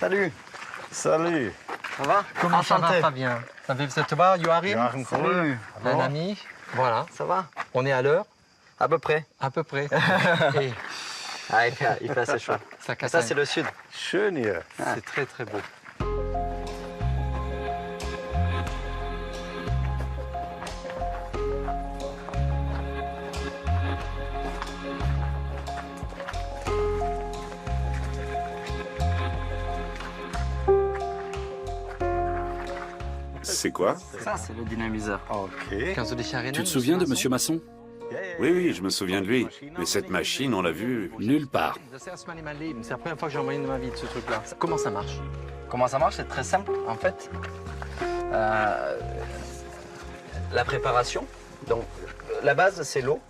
Salut. Salut. Ça va? Comment ça va, Enchanté. Fabien? Ça te va, Joachim? Joachim, Salut. Un ami. Voilà. Ça va? On est à l'heure, À peu près. à peu près. Et Ah, il fait assez chaud. ça casse. Ça, c'est le sud. Schön hier. C'est très très beau. C'est quoi? Ça, c'est le dynamiseur. Okay. Kannst du dich erinnern? Tu te souviens de Monsieur Masson? Oui, oui, je me souviens de lui. Mais cette machine, on l'a vue nulle part. Das erste Mal in meinem Leben. C'est la première fois que j'ai envoyé de ma vie de ce truc-là. Comment ça marche? Comment ça marche? C'est très simple, en fait. La préparation. Donc, la base, c'est l'eau.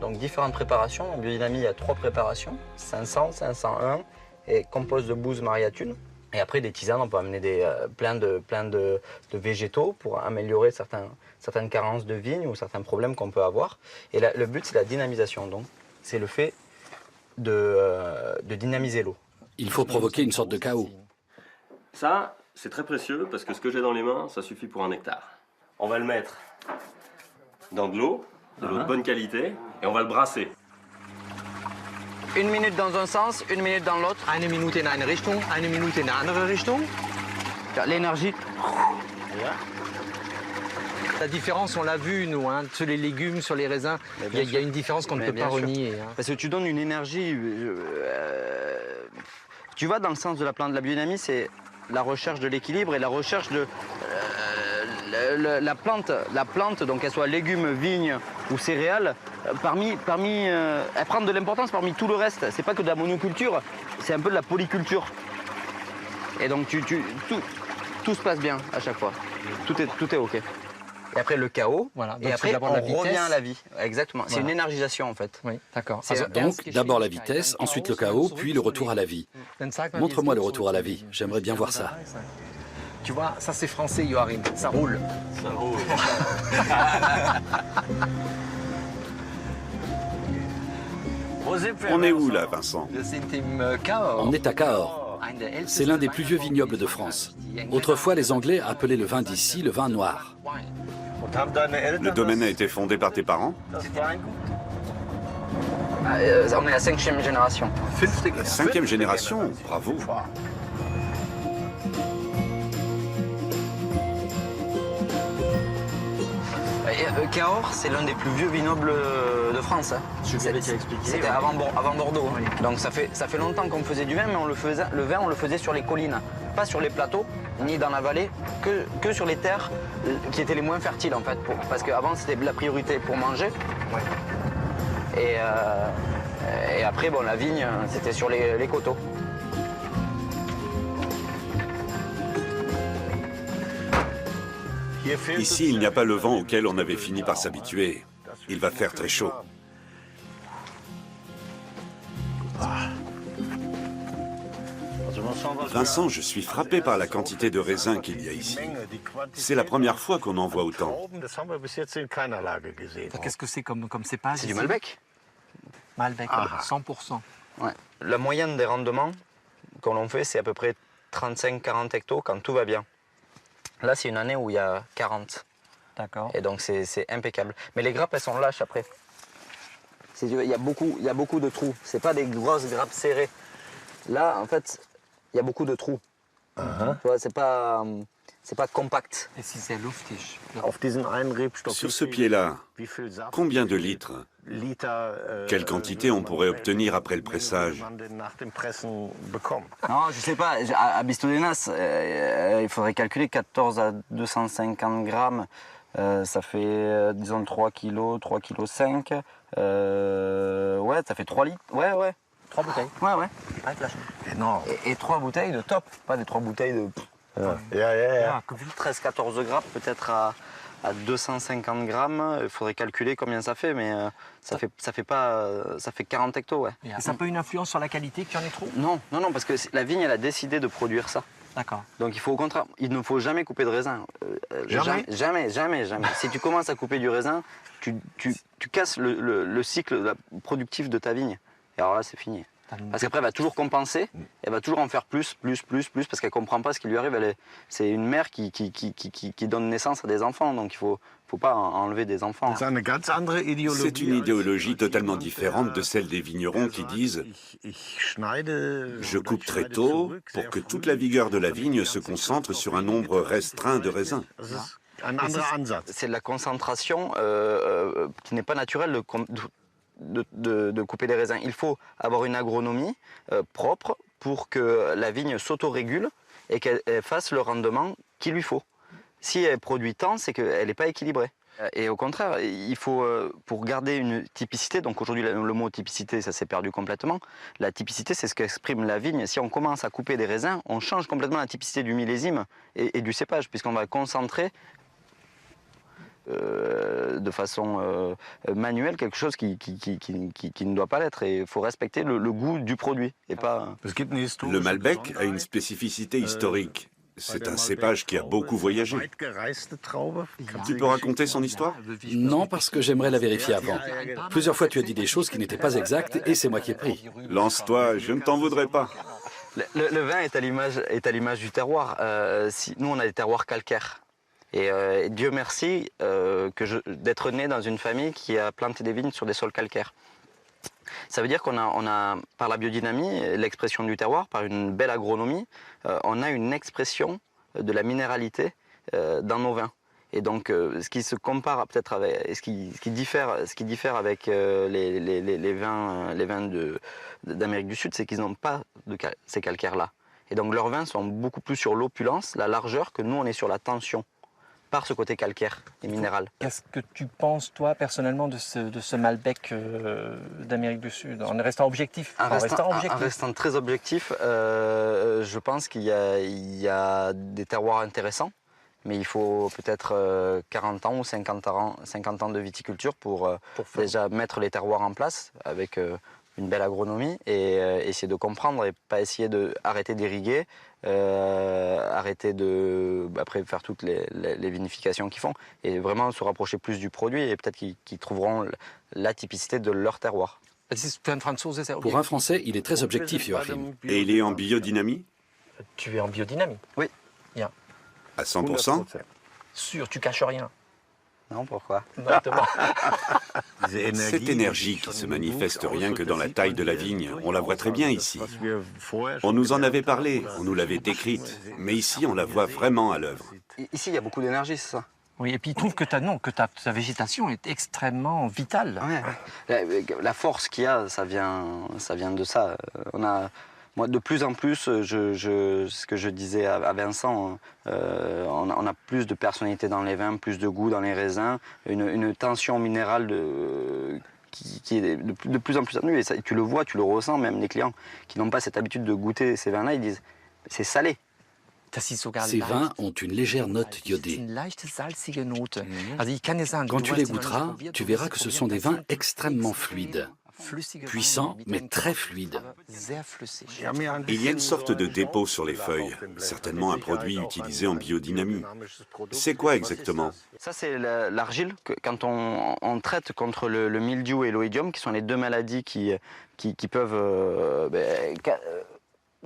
Donc, différentes préparations. En biodynamie, il y a 3 préparations. 500, 501 et compost de bouse mariatune. Et après, des tisanes, on peut amener plein de végétaux pour améliorer certaines carences de vignes ou certains problèmes qu'on peut avoir. Et là, le but, c'est la dynamisation. Donc, c'est le fait de dynamiser l'eau. Il faut provoquer une sorte de chaos. Ça, c'est très précieux parce que ce que j'ai dans les mains, ça suffit pour un hectare. On va le mettre dans de l'eau de bonne qualité, et on va le brasser. 1 minute dans un sens, 1 minute dans l'autre. Eine Minute in eine Richtung, eine Minute in eine andere Richtung. L'énergie. La différence, on l'a vu, nous, hein, sur les légumes, sur les raisins. Il y a une différence qu'on ne Mais peut bien pas sûr. renier. Hein. Parce que tu donnes une énergie. Tu vas dans le sens de la plante de la biodynamie, c'est la recherche de l'équilibre et la recherche de la plante, donc qu'elle soit légumes, vignes ou céréales, elle prend de l'importance parmi tout le reste. C'est pas que de la monoculture, c'est un peu de la polyculture. Et donc tout se passe bien à chaque fois. Tout est OK. Et après le chaos, Voilà, donc et c'est après d'abord on la vitesse. revient à la vie. Exactement, c'est Voilà. une énergisation en fait. Oui, d'accord. C'est- Donc, d'abord la vitesse, ensuite le chaos, puis le retour à la vie. Montre-moi le retour à la vie. J'aimerais bien voir ça. Tu vois, ça c'est français, Joachim. Ça roule. Ça roule. On est où là, Vincent? Wir sind im Cahors. On est à Cahors. C'est l'un des plus vieux vignobles de France. Autrefois, les Anglais appelaient le vin d'ici le vin noir. Und haben deine Eltern Le domaine a das- été fondé par tes parents? das Weingut? On est la 5e génération. La 5e génération, bravo. Cahors, c'est l'un des plus vieux vignobles de France. Hein. C'était avant Bordeaux. Hein. Donc ça fait longtemps qu'on faisait du vin, mais le vin, on le faisait sur les collines, pas sur les plateaux, ni dans la vallée, que sur les terres qui étaient les moins fertiles en fait. Parce qu'avant, c'était la priorité pour manger. Et après, bon, la vigne, c'était sur les coteaux. Hier fehlt Ici, il n'y a pas le vent auquel on avait fini par s'habituer. Il va faire très chaud. Vincent, je suis frappé par la quantité de raisins qu'il y a ici. C'est la première fois qu'on en voit autant. Das haben wir bis jetzt in keiner Lage gesehen. Qu'est-ce que c'est comme cépage? C'est du ici? Malbec. Malbec, Ah. 100%. Ouais. La moyenne des rendements qu'on l'on fait, c'est à peu près 35-40 hectos quand tout va bien. Là, c'est une année où il y a 40. D'accord. Et donc, c'est impeccable. Mais les grappes, elles sont lâches après. Il y a beaucoup de trous. C'est pas des grosses grappes serrées. Là, en fait, il y a beaucoup de trous. Tu vois, c'est pas compact. Et si c'est luftig? Auf diesen einen Rebstock. Sur ce pied-là, wie viel Saft, combien de litres? Liter, Quelle quantité on pourrait obtenir après le pressage? man denn nach dem Pressen bekommt? Non, je sais pas. À Bistodenas, il faudrait calculer 14 à 250 grammes. Ça fait, disons, 3 kilos, 3 kilos 5. Ouais, ça fait 3 litres. Ouais. 3 bouteilles. Ouais. Avec la Énorme. Et 3 bouteilles de top. Pas des 3 bouteilles de Ja. 13-14 grammes, peut-être à 250 grammes. Il faudrait calculer combien ça fait, mais ça fait 40 hectos, ouais. Et ça n'a pas une influence sur la qualité qu'il y en ait trop? Non, parce que la vigne, elle a décidé de produire ça. D'accord. Donc il faut au contraire, il ne faut jamais couper de raisin. Jamais Jamais. Si tu commences à couper du raisin, tu casses le cycle productif de ta vigne. Et alors là, c'est fini. Parce qu'après, elle va toujours compenser, elle va toujours en faire plus, parce qu'elle ne comprend pas ce qui lui arrive. C'est une mère qui donne naissance à des enfants, donc il ne faut pas enlever des enfants. C'est une idéologie totalement différente de celle des vignerons qui disent « Je coupe très tôt pour que toute la vigueur de la vigne se concentre sur un nombre restreint de raisins. » C'est de la concentration qui n'est pas naturelle de couper les raisins. Il faut avoir une agronomie propre pour que la vigne s'autorégule et qu'elle fasse le rendement qu'il lui faut. Si elle produit tant, c'est qu'elle n'est pas équilibrée. Et au contraire, il faut, pour garder une typicité, donc aujourd'hui le mot typicité, ça s'est perdu complètement. La typicité, c'est ce qu'exprime la vigne. Si on commence à couper des raisins, on change complètement la typicité du millésime et du cépage, puisqu'on va concentrer de façon manuelle quelque chose qui ne doit pas l'être. Et il faut respecter le goût du produit et pas... Le Malbec a une spécificité historique. C'est un cépage qui a beaucoup voyagé. Tu peux raconter son histoire? Non, parce que j'aimerais la vérifier avant. Plusieurs fois, tu as dit des choses qui n'étaient pas exactes et c'est moi qui ai pris. Lance-toi, je ne t'en voudrais pas. Le vin est à l'image du terroir. Nous, on a des terroirs calcaires. Et Dieu merci d'être né dans une famille qui a planté des vignes sur des sols calcaires. Ça veut dire qu'on a, par la biodynamie, l'expression du terroir, par une belle agronomie, on a une expression de la minéralité dans nos vins. Et donc, ce qui se compare peut-être avec, ce qui diffère avec les vins d'Amérique du Sud, c'est qu'ils n'ont pas ces calcaires-là. Et donc, leurs vins sont beaucoup plus sur l'opulence, la largeur, que nous, on est sur la tension, par ce côté calcaire et minéral. Qu'est-ce que tu penses, toi, personnellement, de ce Malbec d'Amérique du Sud, en restant objectif? En restant très objectif, je pense qu'il y a des terroirs intéressants, mais il faut peut-être 40 ans ou 50 ans de viticulture pour déjà mettre les terroirs en place avec une belle agronomie et essayer de comprendre et pas essayer d'arrêter d'irriguer, arrêter après faire toutes les vinifications qu'ils font et vraiment se rapprocher plus du produit et peut-être qu'ils trouveront la typicité de leur terroir. Pour un Français, il est très objectif, Joachim. Et il est en biodynamie? Tu es en biodynamie? Oui. Bien. À 100%? Sûr, tu caches rien. Non, pourquoi? Cette énergie qui se manifeste rien que dans la taille de la vigne, on la voit très bien ici. On nous en avait parlé, on nous l'avait décrite, mais ici on la voit vraiment à l'œuvre. Ici, il y a beaucoup d'énergie, c'est ça? Oui, et puis il trouve que ta végétation est extrêmement vitale. Ouais. La force qu'il y a, ça vient de ça. Moi, de plus en plus, ce que je disais à Vincent, on a plus de personnalité dans les vins, plus de goût dans les raisins, une tension minérale qui est de plus en plus atténuée. Et ça, tu le vois, tu le ressens, même les clients qui n'ont pas cette habitude de goûter ces vins-là, ils disent c'est salé. Ces vins ont une légère note iodée. Quand tu les goûteras, tu verras que ce sont des vins extrêmement fluides. Puissant, mais très fluide. Il y a une sorte de dépôt sur les feuilles, certainement un produit utilisé en biodynamie. C'est quoi exactement? Ça, c'est l'argile. Quand on traite contre le mildiou et l'oïdium, qui sont les deux maladies qui peuvent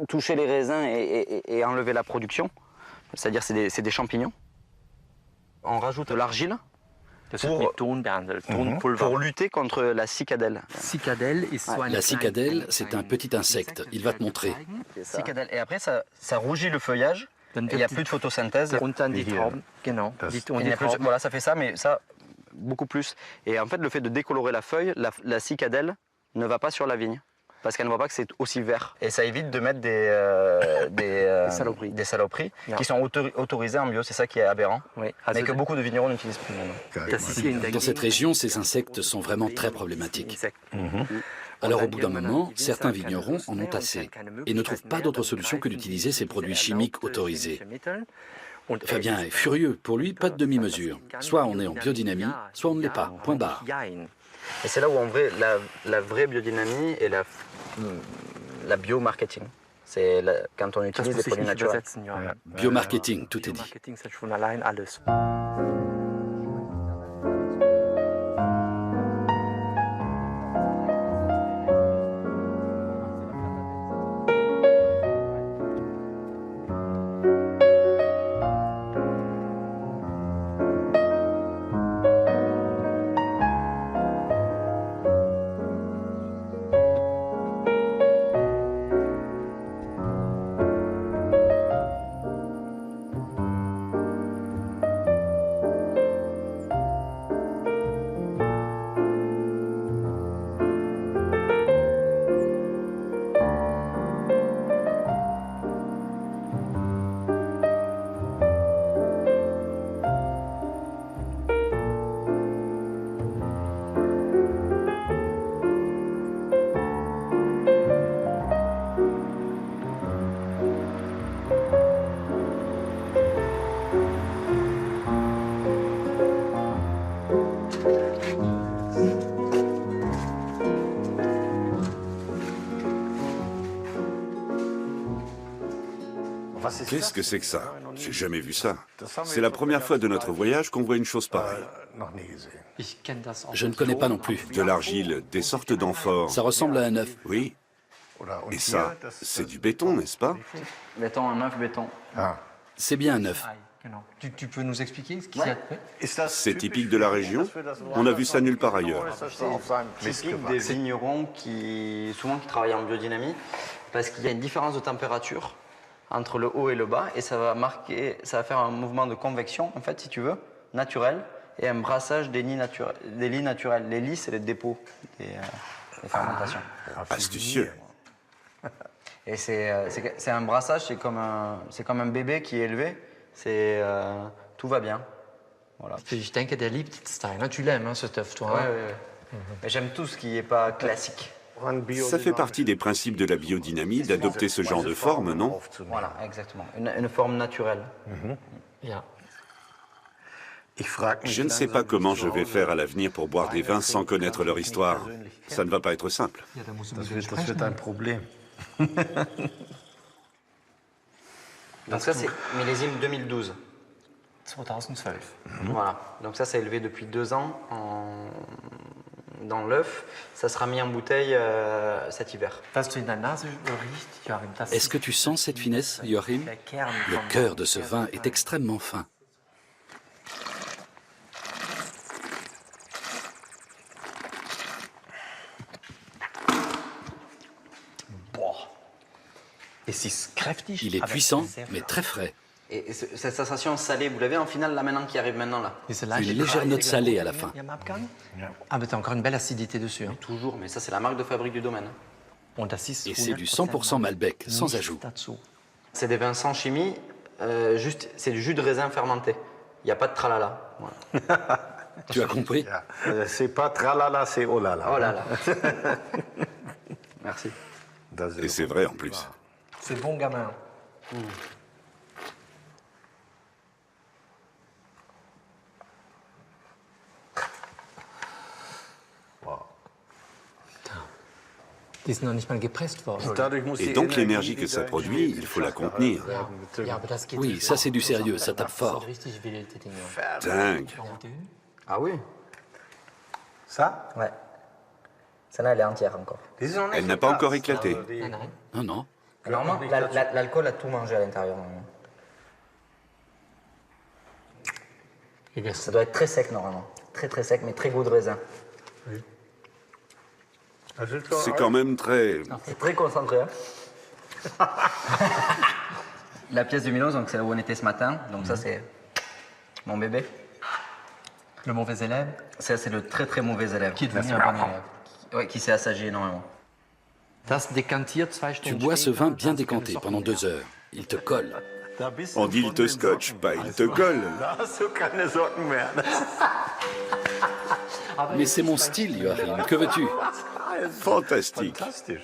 toucher les raisins et enlever la production, c'est-à-dire c'est des champignons. On rajoute de l'argile pour lutter contre la cicadelle. La cicadelle, c'est un petit insecte. Il va te montrer. Cicadelle. Et après, ça rougit le feuillage. Et il n'y a plus de photosynthèse. Voilà, ça fait ça, mais ça, beaucoup plus. Et en fait, le fait de décolorer la feuille, la cicadelle ne va pas sur la vigne. Parce qu'elle ne voit pas que c'est aussi vert. Et ça évite de mettre des saloperies qui sont autorisées en bio. C'est ça qui est aberrant, mais que beaucoup de vignerons n'utilisent plus maintenant. Dans cette région, ces insectes sont vraiment très problématiques. Alors au bout d'un moment, certains vignerons en ont assez et ne trouvent pas d'autre solution que d'utiliser ces produits chimiques autorisés. Fabien est furieux. Pour lui, pas de demi-mesure. Soit on est en biodynamie, soit on ne l'est pas. Point barre. Et c'est là où en vrai, la vraie biodynamie et la biomarketing. C'est quand on utilise des produits naturels. Biomarketing, tout est dit. Qu'est-ce que c'est que ça? J'ai jamais vu ça. C'est la première fois de notre voyage qu'on voit une chose pareille. Ich kenne das auch. Je ne connais pas non plus. De l'argile, des sortes d'amphores. Ça ressemble à un œuf. Oui. Et ça, c'est du béton, n'est-ce pas? Béton, un œuf, béton. C'est bien un œuf. Genau. Tu peux nous expliquer ce qui s'y a fait? C'est typique de la région? On a vu ça nulle part ailleurs. C'est typique des vignerons qui travaillent en biodynamie parce qu'il y a une différence de température entre le haut et le bas et ça va faire un mouvement de convection en fait si tu veux, naturel et un brassage des lits naturels. Les lits c'est les dépôts des fermentations. Astucieux. Et c'est un brassage, c'est comme un bébé qui est élevé, tout va bien. Voilà. Ich denke, der liebt Stein. Tu l'aimes, hein, cet œuf, toi. Ouais. Mais j'aime tout ce qui n'est pas classique. Ça fait partie des principes de la biodynamie d'adopter ce genre de forme, non? Voilà, exactement. Une forme naturelle. Ja. Je ne sais pas comment je vais faire à l'avenir pour boire des vins sans connaître leur histoire. Ça ne va pas être simple. Ja, da musst du Das mit wird, denen das wird sprechen. ein Problem. Donc ça, c'est millésime 2012. 2012. Voilà. Donc ça, c'est élevé depuis 2 ans dans l'œuf. Ça sera mis en bouteille cet hiver. Was du in der Nase riechst, Joachim, das Est-ce que tu sens cette finesse, Joachim? der Kern Le vom- cœur de ce vin est extrêmement fin. Es ist kräftig, Il est aber puissant, sehr mais très frais. Et cette sensation salée, vous l'avez en finale là maintenant qui arrive maintenant là. Diese Une leichte légère note salée à la fin. im Abgang. Ah, mais t'as encore une belle acidité dessus. Hein. Toujours, mais ça c'est la marque de fabrique du domaine. Und das ist Et c'est du 100% Malbec, sans nichts ajout. dazu. C'est des vins sans chimie, c'est du jus de raisin fermenté. Il n'y a pas de tralala. Voilà. Tu as compris? C'est pas tralala, c'est oh là là. Oh là là. Merci. Et c'est vrai en plus. C'est bon gamin. Die sind noch nicht mal gepresst worden. Et donc l'énergie que ça produit, il faut la contenir. Ja, aber das geht Oui, nicht. ça c'est du sérieux, ça tape Das fort. sind richtig wilde Dinge. Dingue. Ah oui? Ça Ouais. Celle-là, elle est entière encore. Elle n'a pas encore éclaté. Nein, nein. Non, non. Normalement, l'alcool a tout mangé à l'intérieur. normalement. Ça doit être très sec normalement. Très très sec, mais très goût de raisin. C'est quand même très... C'est très concentré. Hein. La pièce de Milos, donc c'est là où on était ce matin. Donc ça, c'est mon bébé. Le mauvais élève Ça, c'est le très très mauvais élève. qui est devenu un bon élève. Ouais, qui s'est assagi énormément. Das dekantiert 2 Tu Stunden bois ce vin später, bien hast du keine décanté Sorten pendant mehr. 2 heures. Il te colle. On dit il te scotche, pas il te colle. Da hast du keine Sorten mehr. Mais c'est mon style, Joachim. Que veux-tu? Fantastique. Fantastisch.